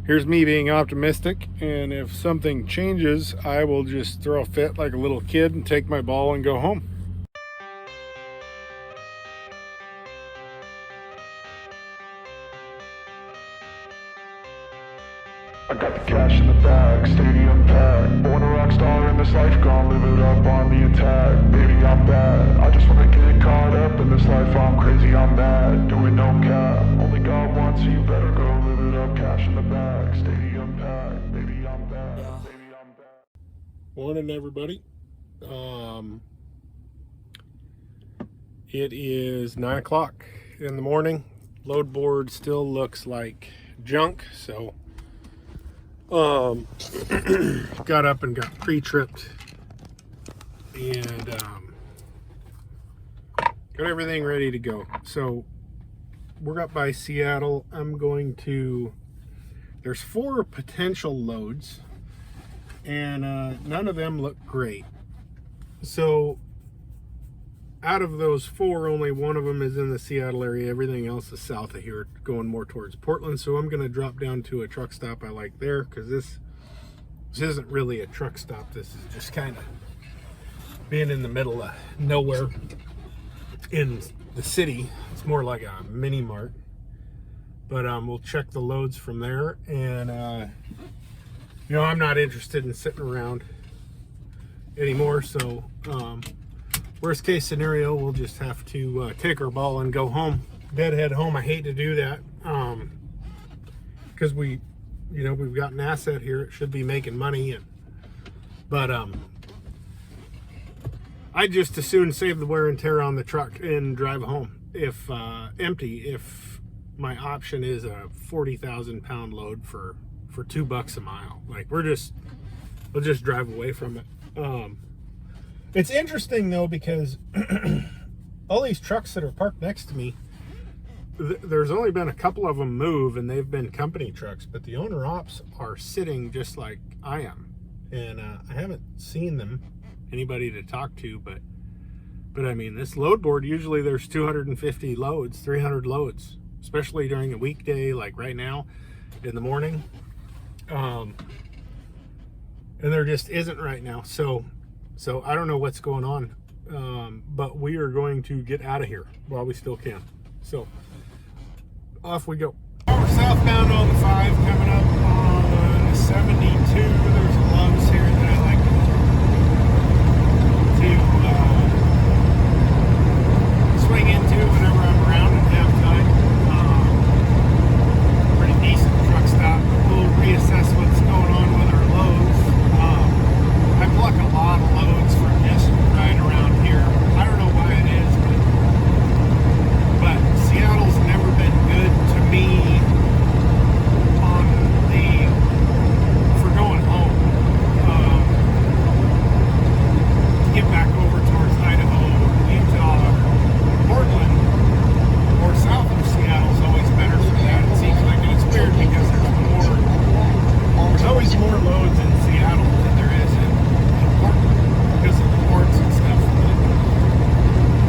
Here's me being optimistic, and if something changes, I will just throw a fit like a little kid and take my ball and go home. I got the cash in the bag, stadium packed. Born a rock star in this life, gonna live it up on the attack. Baby, I'm bad, I just wanna get caught up in this life. I'm crazy, I'm mad, doing no cap. Only God wants you, better go live it up. Cash in the bag, stadium packed. Baby, I'm bad, baby, I'm bad. Morning, everybody. It is 9 o'clock in the morning. Load board still looks like junk, so got up and got pre-tripped and got everything ready to go. So we're up by Seattle. There's 4 potential loads, and none of them look great. So out of those 4, only one of them is in the Seattle area. Everything else is south of here, going more towards Portland. So I'm going to drop down to a truck stop I like there, because this isn't really a truck stop. This is just kind of being in the middle of nowhere in the city. It's more like a mini mart. But we'll check the loads from there. And, I'm not interested in sitting around anymore. So, worst case scenario, we'll just have to take our ball and go home. Deadhead home. I hate to do that, because we've got an asset here. It should be making money, but I just as soon save the wear and tear on the truck and drive home if empty. If my option is a 40,000 pound load for $2 a mile, like we'll just drive away from it. It's interesting though, because all these trucks that are parked next to me, there's only been a couple of them move, and they've been company trucks, but the owner ops are sitting just like I am, and I haven't seen anybody to talk to, but I mean, this load board, usually there's 250 loads, 300 loads, especially during a weekday like right now in the morning, and there just isn't right now. So I don't know what's going on, but we are going to get out of here while we still can. So off we go. We're southbound on the 5, coming up on 72. There's a Love's here that I like to swing into whenever I'm around and have time. Pretty decent truck stop. We'll reassess what's going on with our loads. I pluck a lot of loads from just right around here. I don't know why it is, but Seattle's never been good to me for going home. To get back over towards Idaho, Utah, Portland, or south of Seattle's always better for that. It seems like, and it's weird because there's always more loads in Seattle than there is in Portland because of the ports and stuff.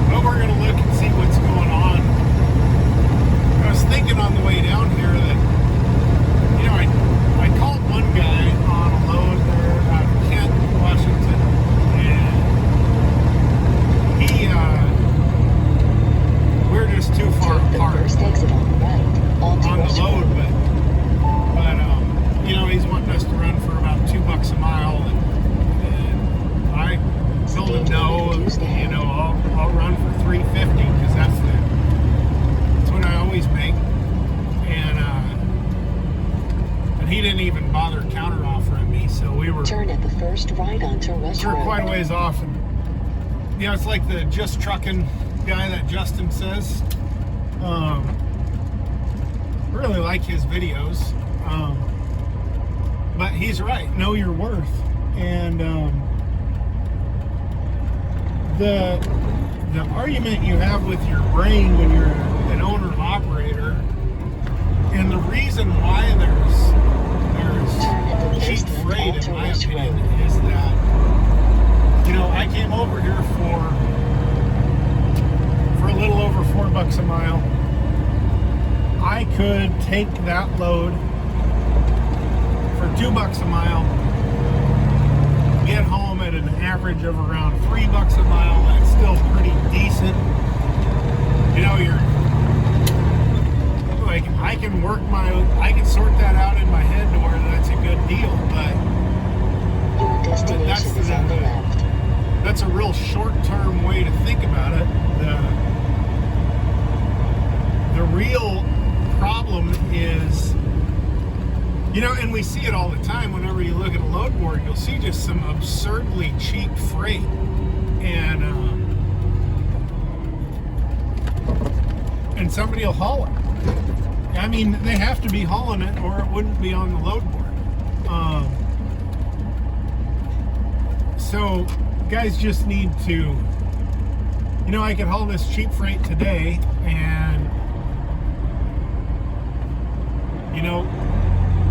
But we're going to look and see what's going on. I was thinking on the way down here that, I called one guy on a load there out of Kent, Washington, and we're just too far apart on the load, but he's wanting us to run for about $2 a mile, and I told him no, I'll run for $3.50 because that's what I always make, and he didn't even bother counter offering me, so we were turn at the first right onto Rush Road. We're quite a ways off, and it's like the Just Trucking guy that Justin says. Really like his videos, but he's right. Know your worth, and the argument you have with your brain when you're an owner operator, and the reason why there's cheap freight, in my opinion, is that I came over here for a little over $4 a mile. I could take that load $2 a mile, get home at an average of around $3 a mile. That's still pretty decent. You know, you're like, I can sort that out in my head to where that's a good deal, but Your destination is on the left. that's a real short-term way to think about it. The real problem is, you know, and we see it all the time whenever you look at a load board, you'll see just some absurdly cheap freight. And somebody will haul it. I mean, they have to be hauling it or it wouldn't be on the load board. So guys just need to, you know, I could haul this cheap freight today and, you know,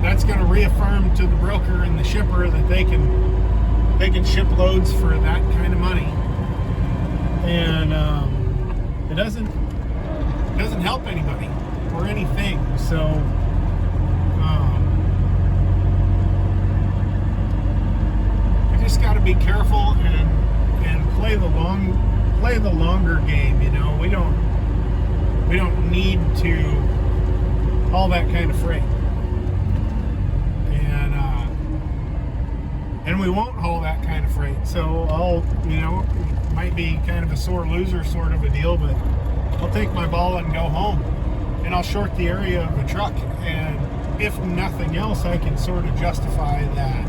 that's going to reaffirm to the broker and the shipper that they can ship loads for that kind of money. And it doesn't help anybody or anything. So you just got to be careful and play the longer game. You know, we don't need to haul that kind of freight, and we won't haul that kind of freight. So you know, it might be kind of a sore loser sort of a deal, but I'll take my ball and go home, and I'll short the area of the truck. And if nothing else, I can sort of justify that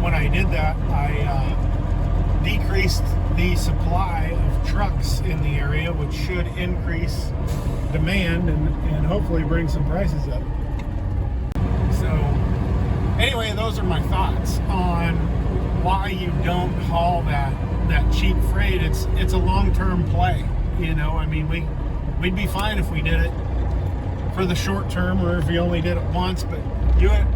when I did that, I decreased the supply of trucks in the area, which should increase demand and hopefully bring some prices up. So anyway, those are my thoughts on why you don't haul that cheap freight. It's a long-term play. You know, I mean, we'd be fine if we did it for the short term, or if we only did it once. But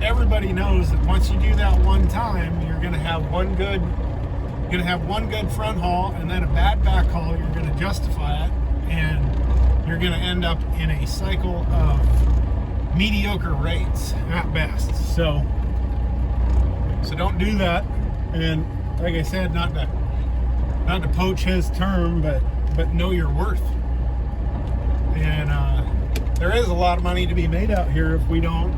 everybody knows that once you do that one time, you're going to have one good front haul, and then a bad back haul. You're going to justify it, and you're going to end up in a cycle of mediocre rates at best. So don't do that. And like I said, not to poach his term, but know your worth. And there is a lot of money to be made out here if we don't,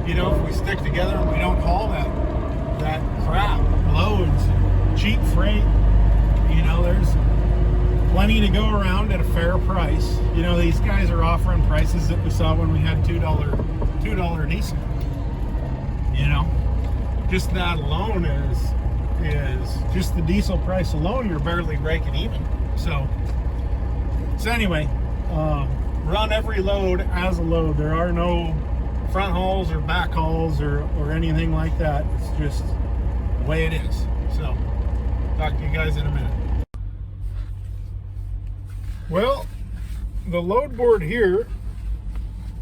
you know, if we stick together and we don't haul that crap, loads, cheap freight. You know, there's plenty to go around at a fair price. You know, these guys are offering prices that we saw when we had $2 diesel. You know, just that alone is just the diesel price alone, you're barely breaking even. So anyway, run every load as a load. There are no front hauls or back hauls or anything like that. It's just the way it is. So talk to you guys in a minute. Well, the load board here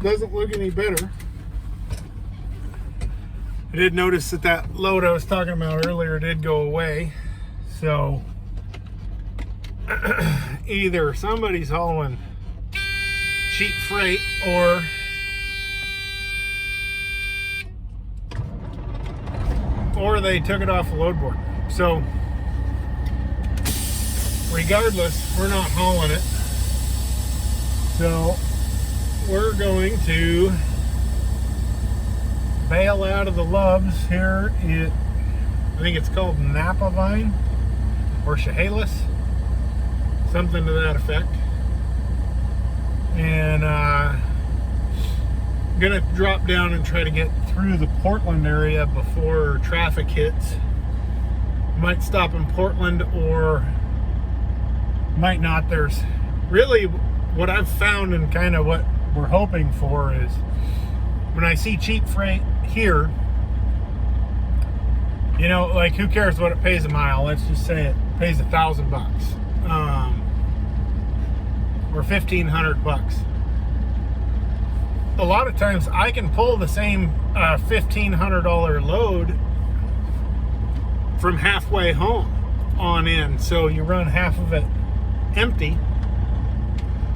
doesn't look any better. I did notice that load I was talking about earlier did go away. So either somebody's hauling cheap freight or they took it off the load board. So regardless, we're not hauling it. So we're going to bail out of the Loves here I think it's called Napa Vine or Chehalis, something to that effect. And gonna drop down and try to get through the Portland area before traffic hits. Might stop in Portland or might not. There's really what I've found and kind of what we're hoping for is when I see cheap freight here, you know, like who cares what it pays a mile? Let's just say it pays $1,000 or $1,500. A lot of times I can pull the same $1,500 load from halfway home on in. So you run half of it empty.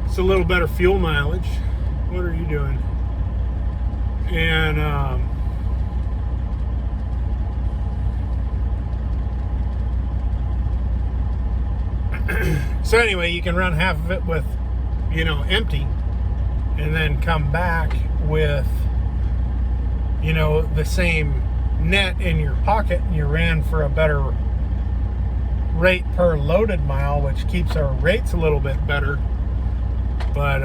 It's a little better fuel mileage. What are you doing? And so anyway, you can run half of it with, you know, empty, and then come back with, you know, the same net in your pocket, and you ran for a better rate per loaded mile, which keeps our rates a little bit better. But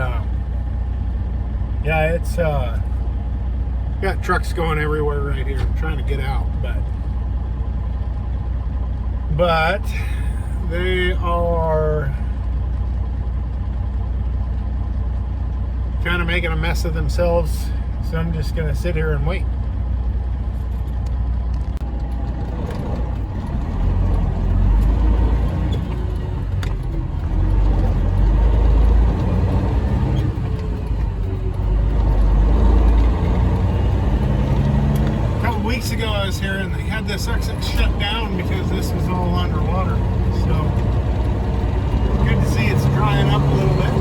yeah, it's got trucks going everywhere right here. I'm trying to get out, but they are kind of making a mess of themselves, so I'm just gonna sit here and wait. Weeks ago I was here and they had this exit shut down because this was all underwater. So good to see it's drying up a little bit.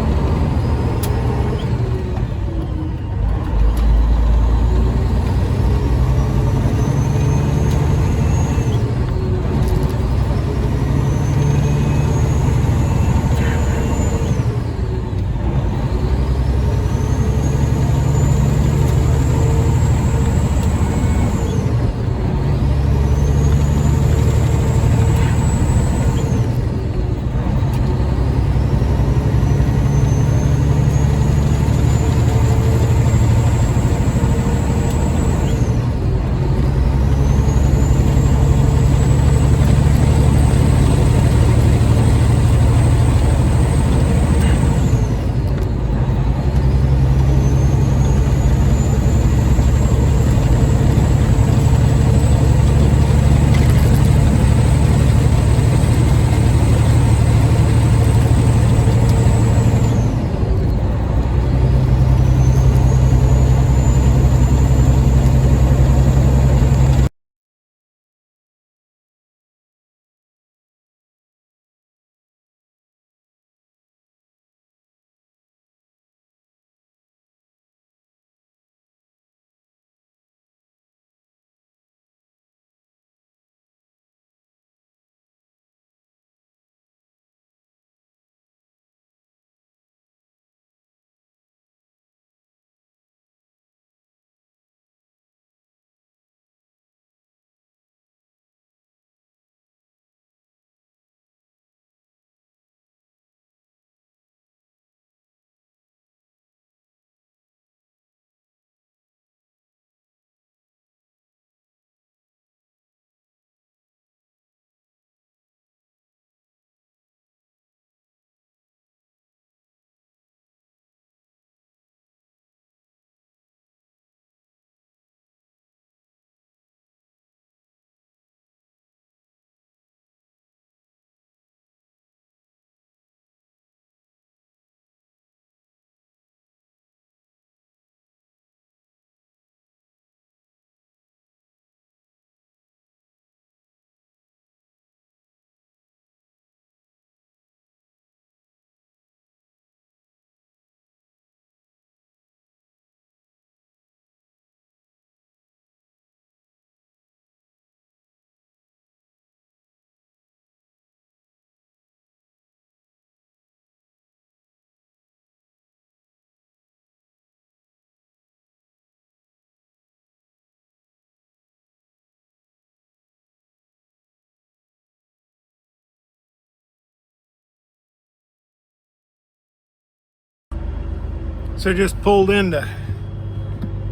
So just pulled into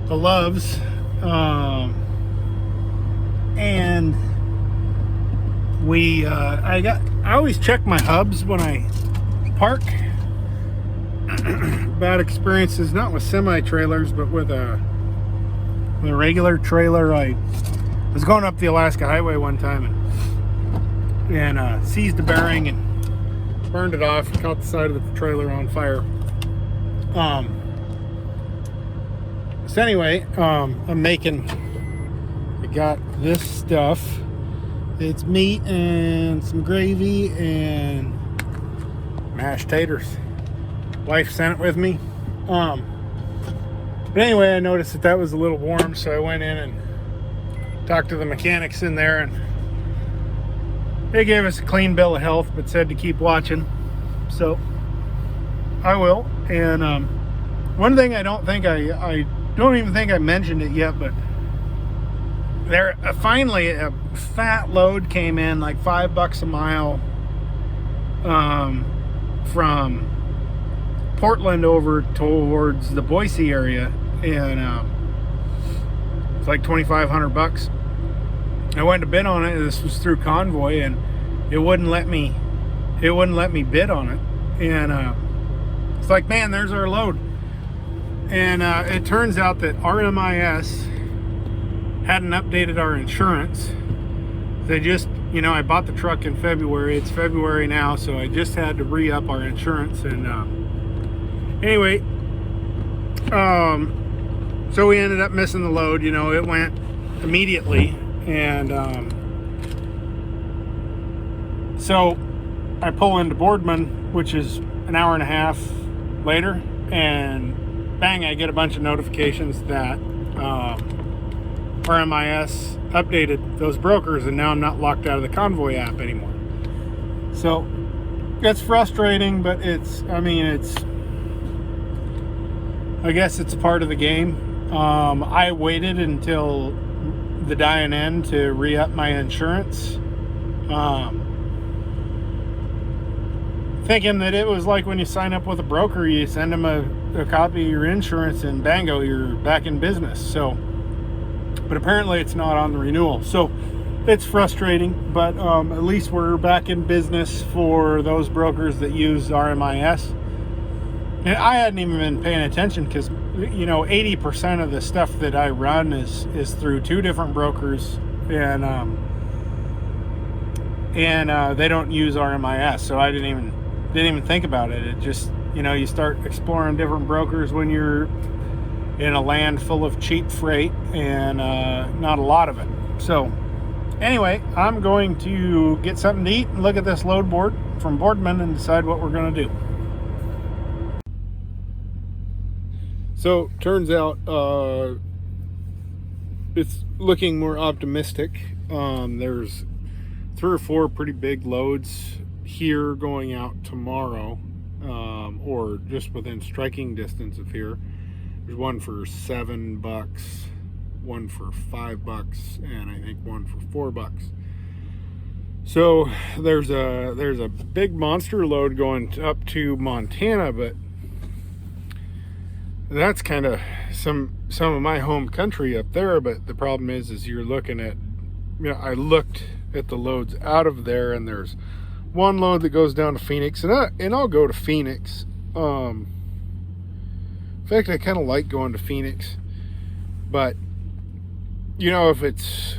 the Loves, and I always check my hubs when I park. Bad experiences, not with semi-trailers, but with a regular trailer. I was going up the Alaska Highway one time and seized a bearing and burned it off, caught the side of the trailer on fire. So anyway, I got this stuff. It's meat and some gravy and mashed taters. Wife sent it with me. Been But anyway, I noticed that that was a little warm, so I went in and talked to the mechanics in there, and they gave us a clean bill of health, but said to keep watching. So I will. And one thing I don't even think I mentioned it yet, but there finally a fat load came in, like $5 a mile, from Portland over towards the Boise area, and it's like $2,500. I went to bid on it. This was through Convoy, and it wouldn't let me bid on it. And it's like, man, there's our load. And it turns out that RMIS hadn't updated our insurance. They just, I bought the truck in February. It's February now, so I just had to re-up our insurance. And anyway, so we ended up missing the load. It went immediately. And so I pull into Boardman, which is an hour and a half later, and bang, I get a bunch of notifications that RMIS updated those brokers, and now I'm not locked out of the Convoy app anymore. So it's frustrating, but I guess it's a part of the game. I waited until the dying end to re-up my insurance, thinking that it was like when you sign up with a broker, you send them a copy of your insurance and bango, you're back in business. So, but apparently it's not on the renewal, so it's frustrating, but at least we're back in business for those brokers that use RMIS. And I hadn't even been paying attention because 80% of the stuff that I run is through 2 different brokers, and they don't use RMIS, so I didn't even think about it. It just, you start exploring different brokers when you're in a land full of cheap freight and not a lot of it. So anyway, I'm going to get something to eat and look at this load board from Boardman and decide what we're going to do. So turns out it's looking more optimistic. There's 3 or 4 pretty big loads here going out tomorrow, or just within striking distance of here. There's one for $7, one for $5, and I think one for $4. So there's a big monster load going up to Montana, but that's kind of some of my home country up there. But the problem is you're looking at, I looked at the loads out of there, and there's one load that goes down to Phoenix, and I'll go to Phoenix. In fact, I kind of like going to Phoenix, but if it's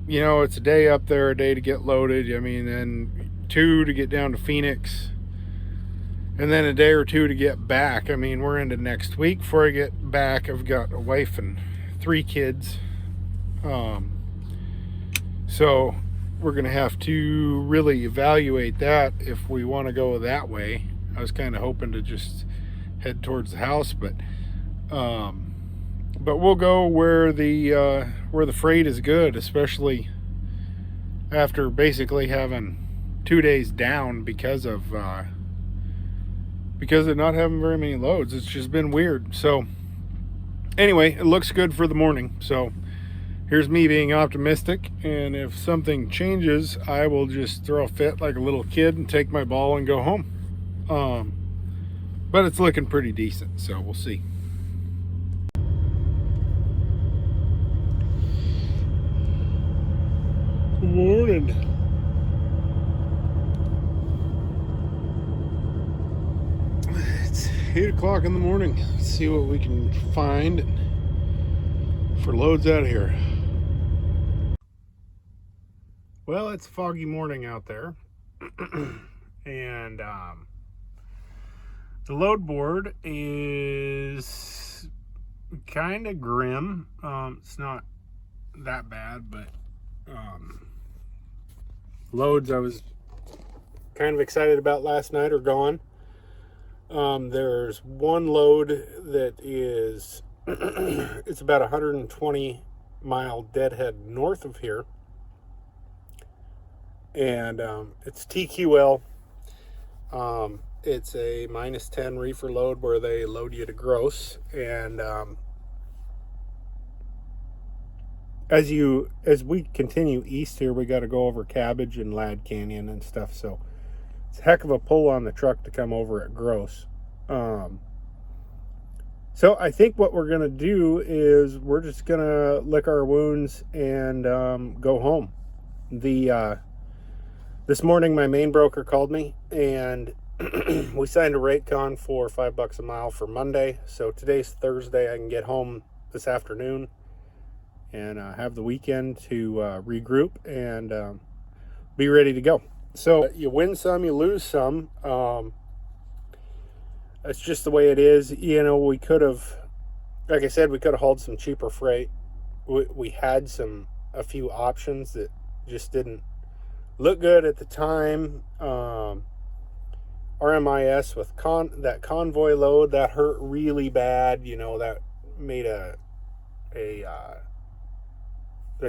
a day up there, a day to get loaded, then 2 to get down to Phoenix, and then a day or 2 to get back. We're into next week. Before I get back, I've got a wife and 3 kids. So we're going to have to really evaluate that if we want to go that way. I was kind of hoping to just head towards the house, but we'll go where the freight is good, especially after basically having 2 days down because of not having very many loads. It's just been weird. So anyway, it looks good for the morning. So here's me being optimistic, and if something changes, I will just throw a fit like a little kid and take my ball and go home. But it's looking pretty decent, so we'll see. Good morning. It's 8 o'clock in the morning. Let's see what we can find for loads out of here. Well, it's a foggy morning out there. And the load board is kind of grim. It's not that bad, but loads I was kind of excited about last night are gone. There's one load that is it's about 120 mile deadhead north of here, and it's TQL. It's a -10 reefer load where they load you to gross, and as we continue east here, we got to go over Cabbage and Ladd Canyon and stuff, so it's a heck of a pull on the truck to come over at gross. So I think what we're gonna do is we're just gonna lick our wounds and go home. This morning my main broker called me, and we signed a rate con for $5 a mile for Monday. So today's Thursday. I can get home this afternoon and have the weekend to regroup and be ready to go. So you win some, you lose some. That's just the way it is. You know, we could have, like I said, we could have hauled some cheaper freight. We had a few options that just didn't look good at the time. RMIS with that convoy load, that hurt really bad. You know, that made that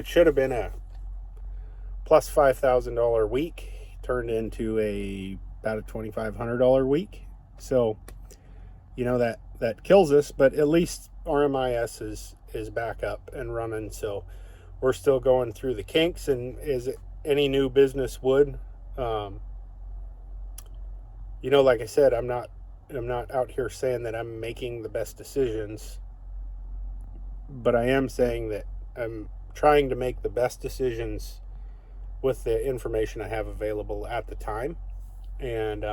should have been a plus $5,000 week, turned into about a $2,500 week. So, you know, that kills us, but at least RMIS is back up and running. So we're still going through the kinks, and as any new business would. You know, like I said, I'm not out here saying that I'm making the best decisions, but I am saying that I'm trying to make the best decisions with the information I have available at the time. And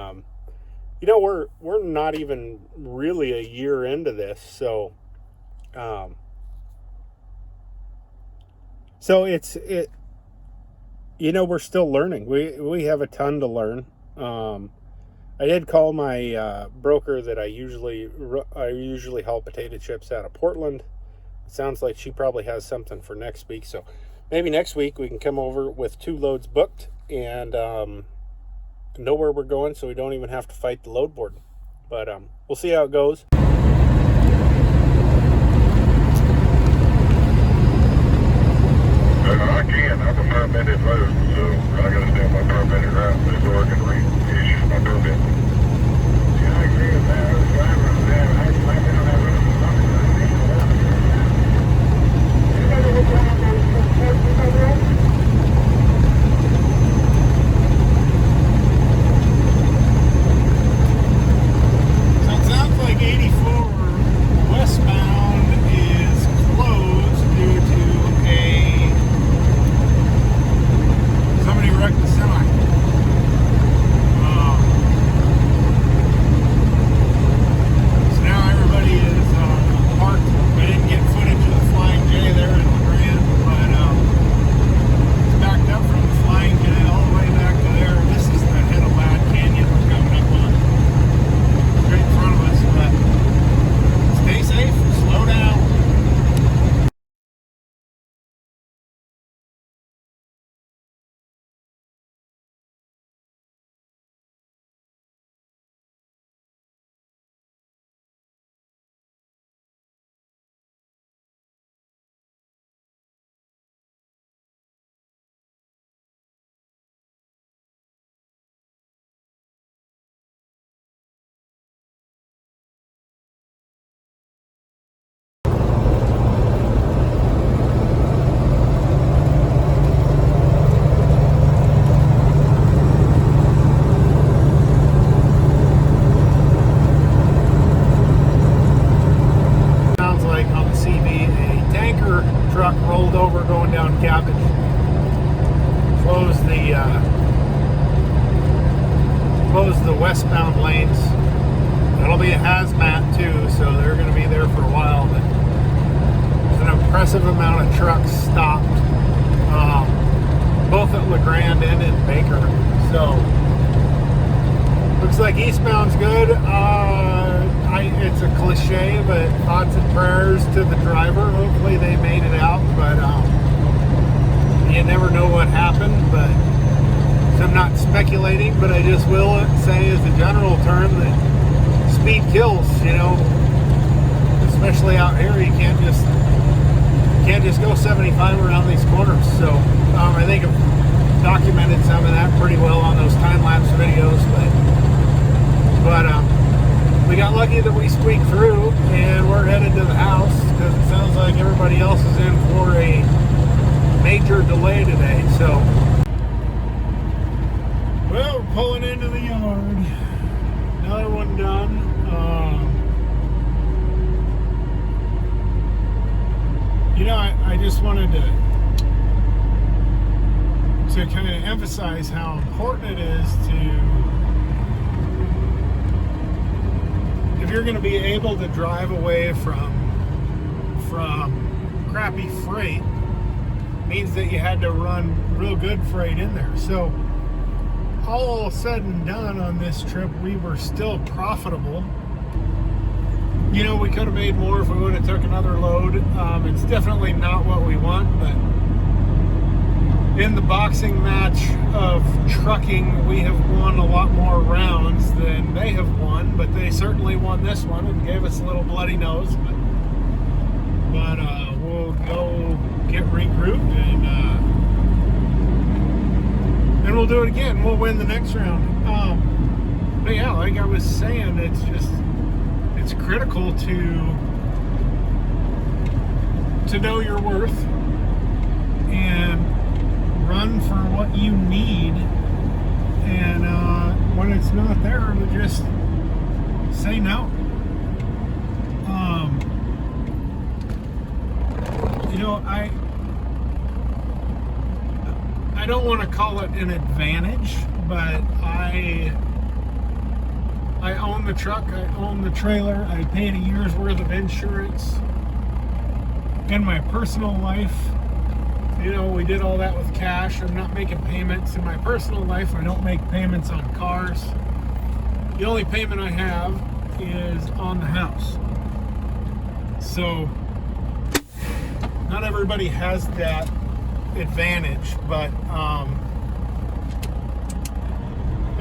you know, we're not even really a year into this, so it you know, we're still learning. We have a ton to learn. I did call my broker that I usually haul potato chips out of Portland. It sounds like she probably has something for next week, so maybe next week we can come over with 2 loads booked and know where we're going, so we don't even have to fight the load board. But we'll see how it goes. I can. I'm a permitted load, so I gotta stay on my permitted route before I can reissue my permit. Yeah, I agree with that. I was driving there. I had to let me on that road. So it sounds like 84 westbound is closed due to somebody wrecked the semi. So now everybody is parked. I didn't get footage of the Flying J there in LeGrand, but it's backed up from the Flying J all the way back to there. This is the head of Ladd Canyon we're coming up on, right in front of us. But stay safe, slow down. Truck rolled over going down Cabbage, closed the westbound lanes. That'll be a hazmat too, so they're going to be there for a while. But there's an impressive amount of trucks stopped, both at LeGrand and in Baker. So looks like eastbound's good. It's a cliche, but thoughts and prayers to the driver. Hopefully they made it out, but you never know what happened. But so I'm not speculating, but I just will say as a general term that speed kills, you know, especially out here. You can't just go 75 around these corners. So I think I've documented some of that pretty well on those time-lapse videos, but we got lucky that we squeaked through, and we're headed to the house because it sounds like everybody else is in for a major delay today. So, well, we're pulling into the yard. Another one done. You know, I just wanted to kind of emphasize how important it is to, if you're going to be able to drive away from crappy freight, means that you had to run real good freight in there. So all said and done on this trip, we were still profitable. You know, we could have made more if we would have took another load. It's definitely not what we want, but in the boxing match of trucking, we have won a lot more rounds than they have won, but they certainly won this one and gave us a little bloody nose. But we'll go get regrouped and we'll do it again. We'll win the next round. But yeah, like I was saying, it's critical to know your worth and run for what you need, and when it's not there, to just say no. You know, I don't want to call it an advantage, but I own the truck, I own the trailer, I paid a year's worth of insurance. In my personal life, you know, we did all that with cash. I'm not making payments. In my personal life, I don't make payments on cars. The only payment I have is on the house. So, not everybody has that advantage, but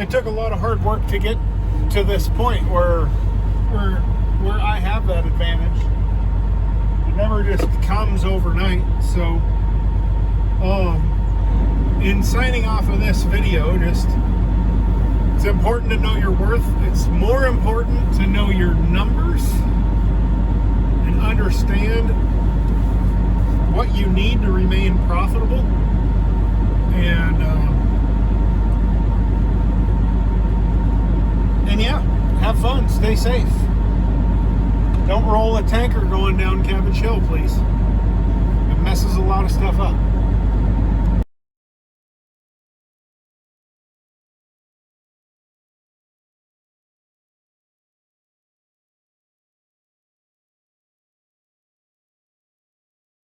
it took a lot of hard work to get to this point where I have that advantage. It never just comes overnight. So in signing off of this video, it's important to know your worth. It's more important to know your numbers and understand what you need to remain profitable. And yeah, have fun, stay safe. Don't roll a tanker going down Cabbage Hill, please. It messes a lot of stuff up.